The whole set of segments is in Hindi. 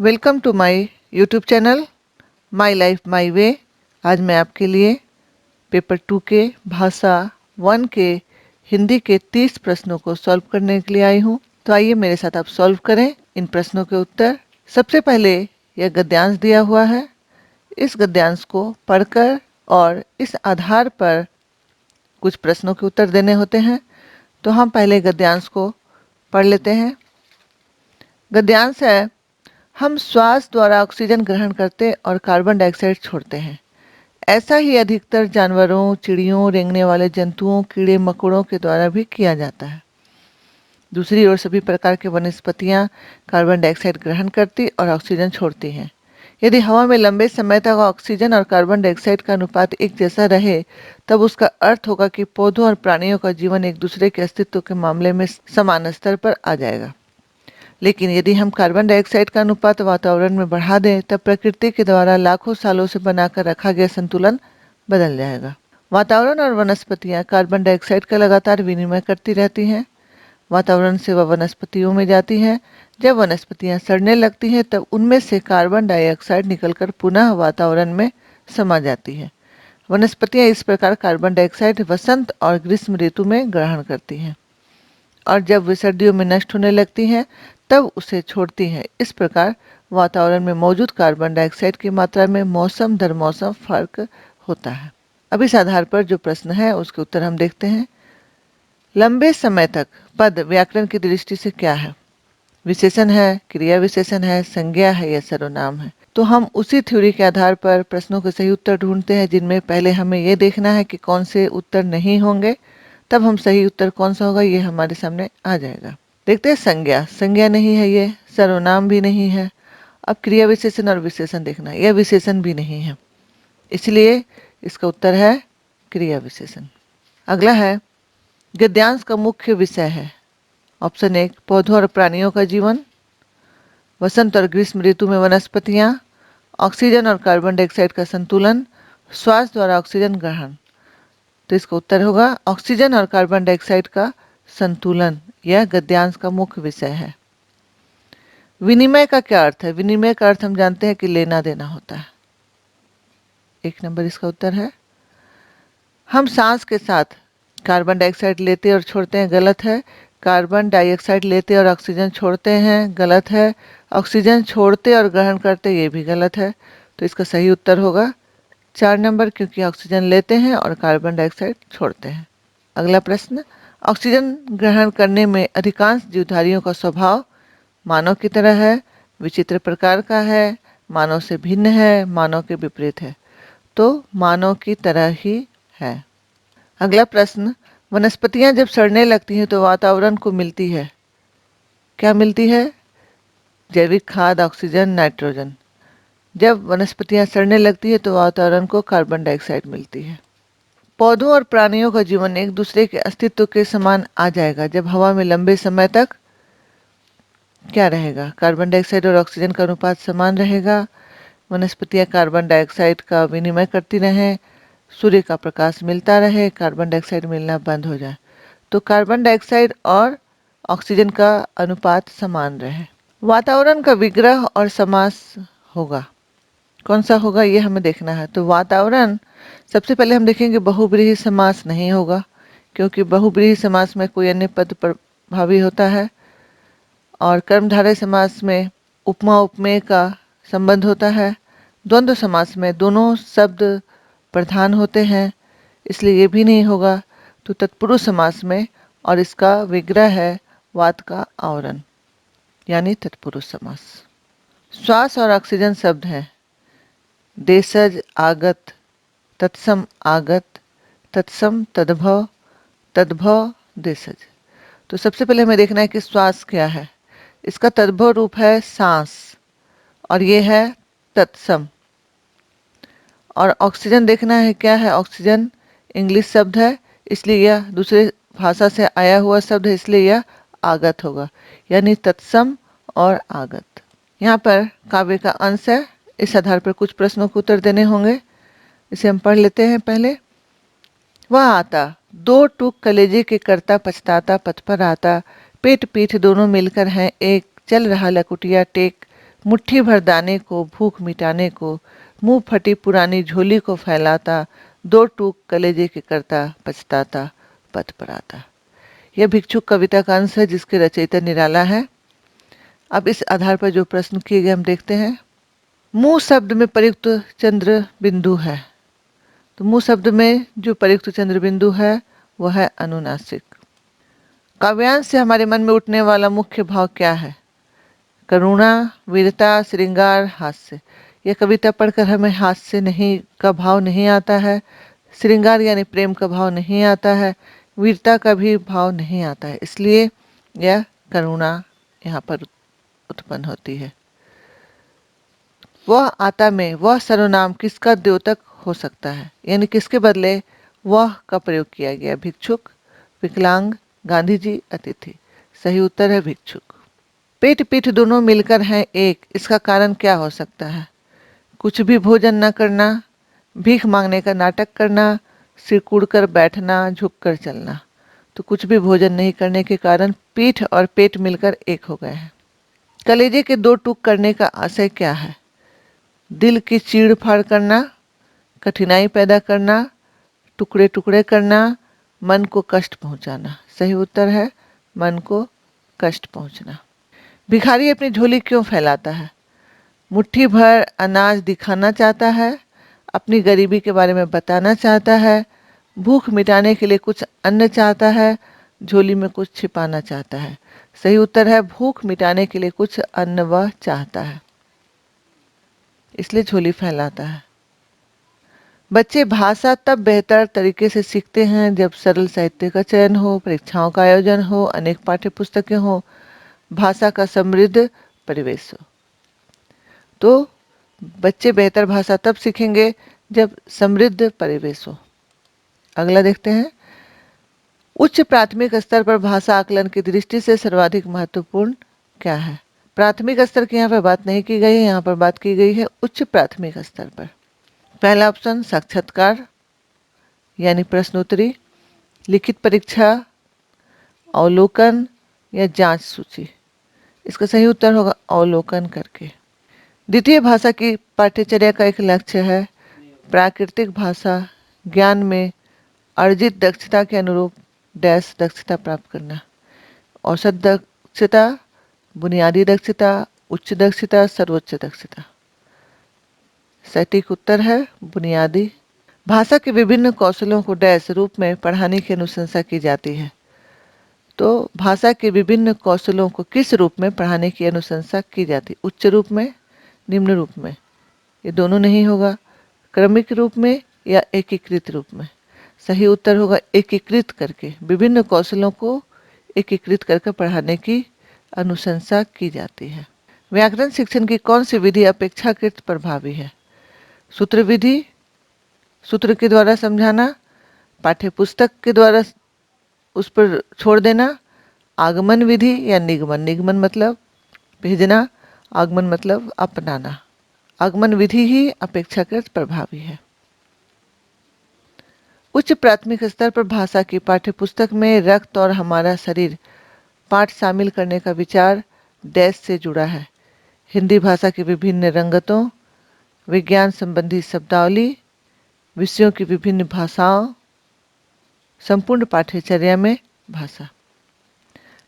Welcome to my YouTube channel my life my way. आज मैं आपके लिए पेपर 2 के भाषा 1 के हिंदी के 30 प्रश्नों को सॉल्व करने के लिए आई हूँ। तो आइए मेरे साथ आप सॉल्व करें इन प्रश्नों के उत्तर। सबसे पहले यह गद्यांश दिया हुआ है। इस गद्यांश को पढ़कर और इस आधार पर कुछ प्रश्नों के उत्तर देने होते हैं। तो हम पहले गद्यांश को पढ़ लेते हैं। गद्यांश है, हम श्वास द्वारा ऑक्सीजन ग्रहण करते और कार्बन डाइऑक्साइड छोड़ते हैं। ऐसा ही अधिकतर जानवरों, चिड़ियों, रेंगने वाले जंतुओं, कीड़े मकोड़ों के द्वारा भी किया जाता है। दूसरी ओर सभी प्रकार के वनस्पतियां कार्बन डाइऑक्साइड ग्रहण करती और ऑक्सीजन छोड़ती हैं। यदि हवा में लंबे समय तक ऑक्सीजन और कार्बन डाइऑक्साइड का अनुपात एक जैसा रहे, तब उसका अर्थ होगा कि पौधों और प्राणियों का जीवन एक दूसरे के अस्तित्व के मामले में समान स्तर पर आ जाएगा। लेकिन यदि हम कार्बन डाइऑक्साइड का अनुपात वातावरण में बढ़ा दें, तब प्रकृति के द्वारा लाखों सालों से बनाकर रखा गया संतुलन बदल जाएगा। वातावरण और वनस्पतियां कार्बन डाइऑक्साइड का लगातार विनिमय करती रहती हैं। वातावरण से वह वनस्पतियों में जाती हैं। जब वनस्पतियां सड़ने लगती हैं, तब उनमें से कार्बन डाइऑक्साइड निकलकर पुनः वातावरण में समा जाती है। वनस्पतियां इस प्रकार कार्बन डाइऑक्साइड वसंत और ग्रीष्म ऋतु में ग्रहण करती हैं, और जब वे सर्दियों में नष्ट होने लगती हैं, तब उसे छोड़ती हैं। इस प्रकार वातावरण में मौजूद कार्बन डाइऑक्साइड की मात्रा में मौसम दर मौसम फर्क होता है। अब इस आधार पर जो प्रश्न है उसके उत्तर हम देखते हैं। लंबे समय तक पद व्याकरण की दृष्टि से क्या है? विशेषण है, क्रिया विशेषण है, संज्ञा है या सर्वनाम है? तो हम उसी थ्योरी के आधार पर प्रश्नों के सही उत्तर ढूंढते हैं, जिनमें पहले हमें ये देखना है कि कौन से उत्तर नहीं होंगे, तब हम सही उत्तर कौन सा होगा ये हमारे सामने आ जाएगा। देखते हैं संज्ञा। संज्ञा नहीं है, ये सर्वनाम भी नहीं है। अब क्रिया विशेषण और विशेषण देखना है, यह विशेषण भी नहीं है, इसलिए इसका उत्तर है क्रिया विशेषण। अगला है, गद्यांश का मुख्य विषय है। ऑप्शन 1 पौधों और प्राणियों का जीवन, वसंत और ग्रीष्म ऋतु में वनस्पतियां, ऑक्सीजन और कार्बन डाइऑक्साइड का संतुलन, श्वास द्वारा ऑक्सीजन ग्रहण। तो इसका उत्तर होगा ऑक्सीजन और कार्बन डाइऑक्साइड का संतुलन। यह गद्यांश का मुख्य विषय है। विनिमय का क्या अर्थ है? विनिमय का अर्थ हम जानते हैं कि लेना देना होता है। 1 नंबर इसका उत्तर है। हम सांस के साथ कार्बन डाइऑक्साइड लेते और छोड़ते हैं, गलत है। कार्बन डाइऑक्साइड लेते और ऑक्सीजन छोड़ते हैं, गलत है। ऑक्सीजन छोड़ते और ग्रहण करते, ये भी गलत है। तो इसका सही उत्तर होगा 4 नंबर, क्योंकि ऑक्सीजन लेते हैं और कार्बन डाइऑक्साइड छोड़ते हैं। अगला प्रश्न, ऑक्सीजन ग्रहण करने में अधिकांश जीवधारियों का स्वभाव मानव की तरह है, विचित्र प्रकार का है, मानव से भिन्न है, मानव के विपरीत है? तो मानव की तरह ही है। अगला प्रश्न, वनस्पतियां जब सड़ने लगती हैं तो वातावरण को मिलती है, क्या मिलती है? जैविक खाद, ऑक्सीजन, नाइट्रोजन। जब वनस्पतियां सड़ने लगती है तो वातावरण को कार्बन डाइऑक्साइड मिलती है। पौधों और प्राणियों का जीवन एक दूसरे के अस्तित्व के समान आ जाएगा जब हवा में लंबे समय तक क्या रहेगा? कार्बन डाइऑक्साइड और ऑक्सीजन का अनुपात समान रहेगा। वनस्पतियां कार्बन डाइऑक्साइड का विनिमय करती रहें, सूर्य का प्रकाश मिलता रहे, कार्बन डाइऑक्साइड मिलना बंद हो जाए। तो कार्बन डाइऑक्साइड और ऑक्सीजन का अनुपात समान रहे। वातावरण का विग्रह और समास होगा, कौन सा होगा ये हमें देखना है। तो वातावरण, सबसे पहले हम देखेंगे बहुव्रीहि समास नहीं होगा, क्योंकि बहुव्रीहि समास में कोई अन्य पद प्रभावी होता है, और कर्मधारय समास में उपमा उपमेय का संबंध होता है। द्वंद्व समास में दोनों शब्द प्रधान होते हैं, इसलिए ये भी नहीं होगा। तो तत्पुरुष समास में, और इसका विग्रह है वात का आवरण, यानी तत्पुरुष समास। श्वास और ऑक्सीजन शब्द हैं देशज, आगत, तत्सम आगत, तत्सम तद्भव, तद्भव देशज। तो सबसे पहले हमें देखना है कि श्वास क्या है। इसका तद्भव रूप है सांस, और ये है तत्सम। और ऑक्सीजन देखना है क्या है। ऑक्सीजन इंग्लिश शब्द है, इसलिए यह दूसरे भाषा से आया हुआ शब्द है, इसलिए यह आगत होगा, यानी तत्सम और आगत। यहाँ पर काव्य का अंश है, इस आधार पर कुछ प्रश्नों को उत्तर देने होंगे। इसे हम पढ़ लेते हैं पहले। वह आता, 2 टूक कलेजे के करता पछताता पथ पर आता, पेट पीठ दोनों मिलकर हैं एक, चल रहा लकुटिया टेक, मुट्ठी भर दाने को भूख मिटाने को, मुंह फटी पुरानी झोली को फैलाता, दो टूक कलेजे के करता पछताता पथ पर आता। यह भिक्षुक कविता का अंश है जिसके रचयिता निराला है। अब इस आधार पर जो प्रश्न किए गए हम देखते हैं। मुंह शब्द में प्रयुक्त चंद्र बिंदु है, तो मुंह शब्द में जो प्रयुक्त चंद्र बिंदु है वह है अनुनासिक। काव्यांश से हमारे मन में उठने वाला मुख्य भाव क्या है? करुणा, वीरता, श्रृंगार, हास्य। यह कविता पढ़कर हमें हास्य नहीं का भाव नहीं आता है, श्रृंगार यानी प्रेम का भाव नहीं आता है, वीरता का भी भाव नहीं आता है, इसलिए यह करुणा यहाँ पर उत्पन्न होती है। वह आता में वह सर्वनाम किसका द्योतक हो सकता है, यानी किसके बदले वह का प्रयोग किया गया? भिक्षुक, विकलांग, गांधी जी, अतिथि। सही उत्तर है भिक्षुक। पेट पीठ दोनों मिलकर हैं एक, इसका कारण क्या हो सकता है? कुछ भी भोजन न करना, भीख मांगने का नाटक करना, सिर कुड़कर बैठना, झुककर चलना। तो कुछ भी भोजन नहीं करने के कारण पीठ और पेट मिलकर एक हो गए हैं। कलेजे के दो टुक करने का आशय क्या है? दिल की चीड़ फाड़ करना, कठिनाई पैदा करना, टुकड़े टुकड़े करना, मन को कष्ट पहुंचाना। सही उत्तर है मन को कष्ट पहुंचना। भिखारी अपनी झोली क्यों फैलाता है? मुट्ठी भर अनाज दिखाना चाहता है, अपनी गरीबी के बारे में बताना चाहता है, भूख मिटाने के लिए कुछ अन्न चाहता है, झोली में कुछ छिपाना चाहता है। सही उत्तर है भूख मिटाने के लिए कुछ अन्न वह चाहता है, इसलिए झोली फैलाता है। बच्चे भाषा तब बेहतर तरीके से सीखते हैं जब सरल साहित्य का चयन हो, परीक्षाओं का आयोजन हो, अनेक पाठ्य पुस्तकें हो, भाषा का समृद्ध परिवेश हो। तो बच्चे बेहतर भाषा तब सीखेंगे जब समृद्ध परिवेश हो। अगला देखते हैं। उच्च प्राथमिक स्तर पर भाषा आकलन की दृष्टि से सर्वाधिक महत्वपूर्ण क्या है? प्राथमिक स्तर की यहाँ पर बात नहीं की गई है, यहाँ पर बात की गई है उच्च प्राथमिक स्तर पर। पहला ऑप्शन साक्षात्कार यानी प्रश्नोत्तरी, लिखित परीक्षा, अवलोकन या जांच सूची। इसका सही उत्तर होगा अवलोकन करके। द्वितीय भाषा की पाठ्यचर्या का एक लक्ष्य है प्राकृतिक भाषा ज्ञान में अर्जित दक्षता के अनुरूप डैश दक्षता प्राप्त करना। औसत दक्षता, बुनियादी दक्षता, उच्च दक्षता, सर्वोच्च दक्षता। सटीक उत्तर है बुनियादी। भाषा के विभिन्न कौशलों को डैश रूप में पढ़ाने की अनुशंसा की जाती है। तो भाषा के विभिन्न कौशलों को किस रूप में पढ़ाने की अनुशंसा की जाती? उच्च रूप में, निम्न रूप में? ये दोनों नहीं होगा। क्रमिक रूप में या एकीकृत रूप में? सही उत्तर होगा एकीकृत करके। विभिन्न कौशलों को एकीकृत करके पढ़ाने की अनुशंसा की जाती है। व्याकरण शिक्षण की कौन सी विधि अपेक्षाकृत प्रभावी है? सूत्र विधि, सूत्र के द्वारा समझाना, पाठ्य पुस्तक के द्वारा उस पर छोड़ देना, आगमन विधि या निगमन। निगमन मतलब भेजना, आगमन मतलब अपनाना। आगमन विधि ही अपेक्षाकृत प्रभावी है। उच्च प्राथमिक स्तर पर भाषा की पाठ्यपुस्तक में रक्त और हमारा शरीर पाठ शामिल करने का विचार डैश से जुड़ा है। हिंदी भाषा की विभिन्न रंगतों, विज्ञान संबंधी शब्दावली, विषयों की विभिन्न भाषाओं, संपूर्ण पाठ्यचर्या में भाषा।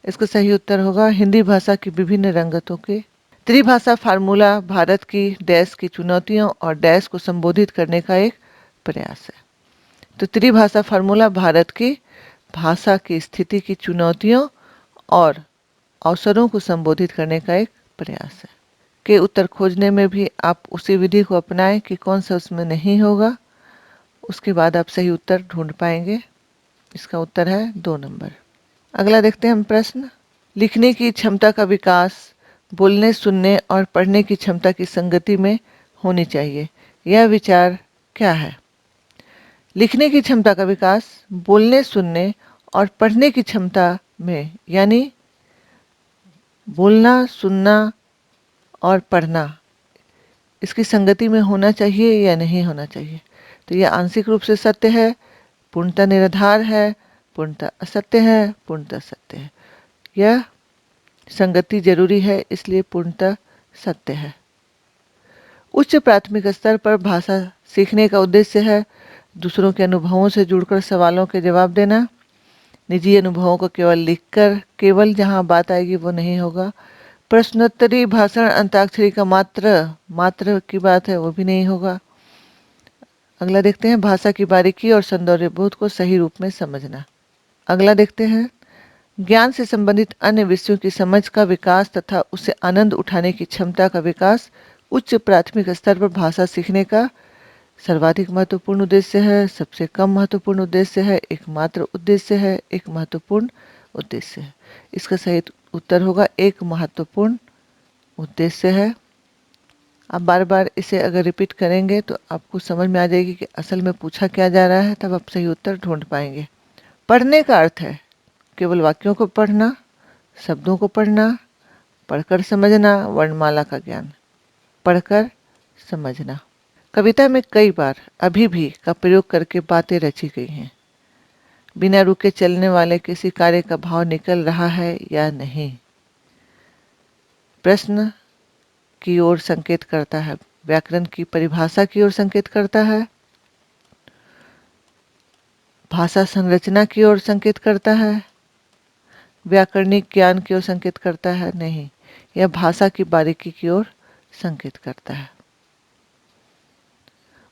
इसका सही उत्तर होगा हिंदी भाषा की विभिन्न रंगतों के। त्रिभाषा फार्मूला भारत की डैश की चुनौतियों और डैश को संबोधित करने का एक प्रयास है। तो त्रिभाषा फार्मूला भारत की भाषा की स्थिति की चुनौतियों और अवसरों को संबोधित करने का एक प्रयास है। के उत्तर खोजने में भी आप उसी विधि को अपनाएं कि कौन सा उसमें नहीं होगा, उसके बाद आप सही उत्तर ढूंढ पाएंगे। इसका उत्तर है 2 नंबर। अगला देखते हैं हम प्रश्न। लिखने की क्षमता का विकास बोलने, सुनने और पढ़ने की क्षमता की संगति में होनी चाहिए। यह विचार क्या है? लिखने की क्षमता का विकास बोलने, सुनने और पढ़ने की क्षमता में, यानी बोलना, सुनना और पढ़ना, इसकी संगति में होना चाहिए या नहीं होना चाहिए? तो यह आंशिक रूप से सत्य है, पूर्णतः निराधार है, पूर्णतः असत्य है, पूर्णतः सत्य है। यह संगति जरूरी है, इसलिए पूर्णतः सत्य है। उच्च प्राथमिक स्तर पर भाषा सीखने का उद्देश्य है दूसरों के अनुभवों से जुड़कर सवालों के जवाब देना। निजी अनुभवों को केवल लिखकर केवल जहां बात आएगी वो नहीं होगा। प्रश्नोत्तरी भाषण अंताक्षरी का मात्र की बात है वो भी नहीं होगा। अगला देखते हैं भाषा की बारीकी और सौंदर्य बोध को सही रूप में समझना। अगला देखते हैं ज्ञान से संबंधित अन्य विषयों की समझ का विकास तथा उससे आनंद उठाने की क्षमता का विकास उच्च प्राथमिक स्तर पर भाषा सीखने का सर्वाधिक महत्वपूर्ण उद्देश्य है, सबसे कम महत्वपूर्ण उद्देश्य है, एकमात्र उद्देश्य है, एक महत्वपूर्ण उद्देश्य है। इसका सही उत्तर होगा एक महत्वपूर्ण उद्देश्य है। आप बार बार इसे अगर रिपीट करेंगे तो आपको समझ में आ जाएगी कि असल में पूछा क्या जा रहा है, तब आप सही उत्तर ढूंढ पाएंगे। पढ़ने का अर्थ है केवल वाक्यों को पढ़ना, शब्दों को पढ़ना, पढ़कर समझना, वर्णमाला का ज्ञान। पढ़कर समझना। कविता में कई बार अभी भी का प्रयोग करके बातें रची गई हैं। बिना रुके चलने वाले किसी कार्य का भाव निकल रहा है या नहीं। प्रश्न की ओर संकेत करता है, व्याकरण की परिभाषा की ओर संकेत करता है, भाषा संरचना की ओर संकेत करता है, व्याकरणिक ज्ञान की ओर संकेत करता है, नहीं, यह भाषा की बारीकी की ओर संकेत करता है।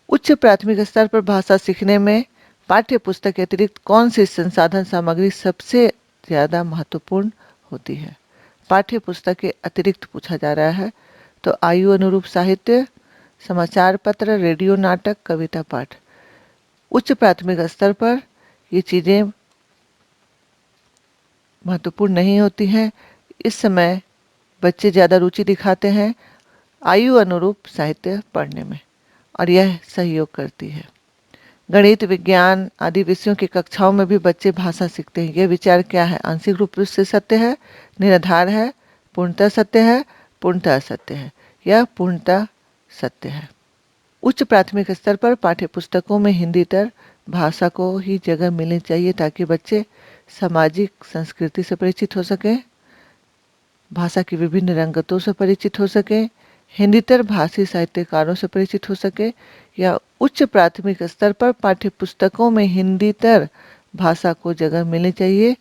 उच्च प्राथमिक स्तर पर भाषा सीखने में पाठ्य पुस्तक के अतिरिक्त कौन सी संसाधन सामग्री सबसे ज्यादा महत्वपूर्ण होती है? पाठ्य पुस्तक के अतिरिक्त पूछा जा रहा है तो आयु अनुरूप साहित्य, समाचार पत्र, रेडियो नाटक, कविता पाठ। उच्च प्राथमिक स्तर पर ये चीजें महत्वपूर्ण नहीं होती हैं। इस समय बच्चे ज्यादा रुचि दिखाते हैं आयु अनुरूप साहित्य पढ़ने में और यह सहयोग करती है। गणित, विज्ञान आदि विषयों की कक्षाओं में भी बच्चे भाषा सीखते हैं। यह विचार क्या है? आंशिक रूप से सत्य है, निराधार है, पूर्णतः सत्य है, पूर्णतः असत्य है या पूर्णतः सत्य है। उच्च प्राथमिक स्तर पर पाठ्य पुस्तकों में हिंदीतर भाषा को ही जगह मिलनी चाहिए ताकि बच्चे सामाजिक संस्कृति से परिचित हो सकें, भाषा की विभिन्न रंगतों से परिचित हो सकें, हिंदीतर भाषी साहित्यकारों से परिचित हो सके या उच्च प्राथमिक स्तर पर पाठ्य पुस्तकों में हिंदीतर भाषा को जगह मिलनी चाहिए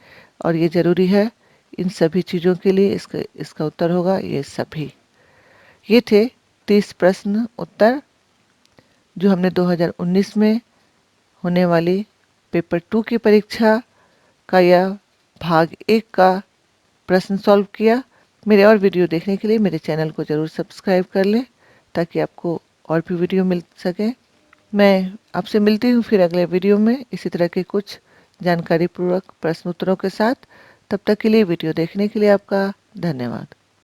और ये जरूरी है। इन सभी चीज़ों के लिए इसका उत्तर होगा ये सभी। ये थे 30 प्रश्न उत्तर जो हमने 2019 में होने वाली पेपर 2 की परीक्षा का यह भाग 1 का प्रश्न सॉल्व किया। मेरे और वीडियो देखने के लिए मेरे चैनल को ज़रूर सब्सक्राइब कर लें ताकि आपको और भी वीडियो मिल सके। मैं आपसे मिलती हूँ फिर अगले वीडियो में इसी तरह के कुछ जानकारी पूर्वक प्रश्न उत्तरों के साथ। तब तक के लिए वीडियो देखने के लिए आपका धन्यवाद।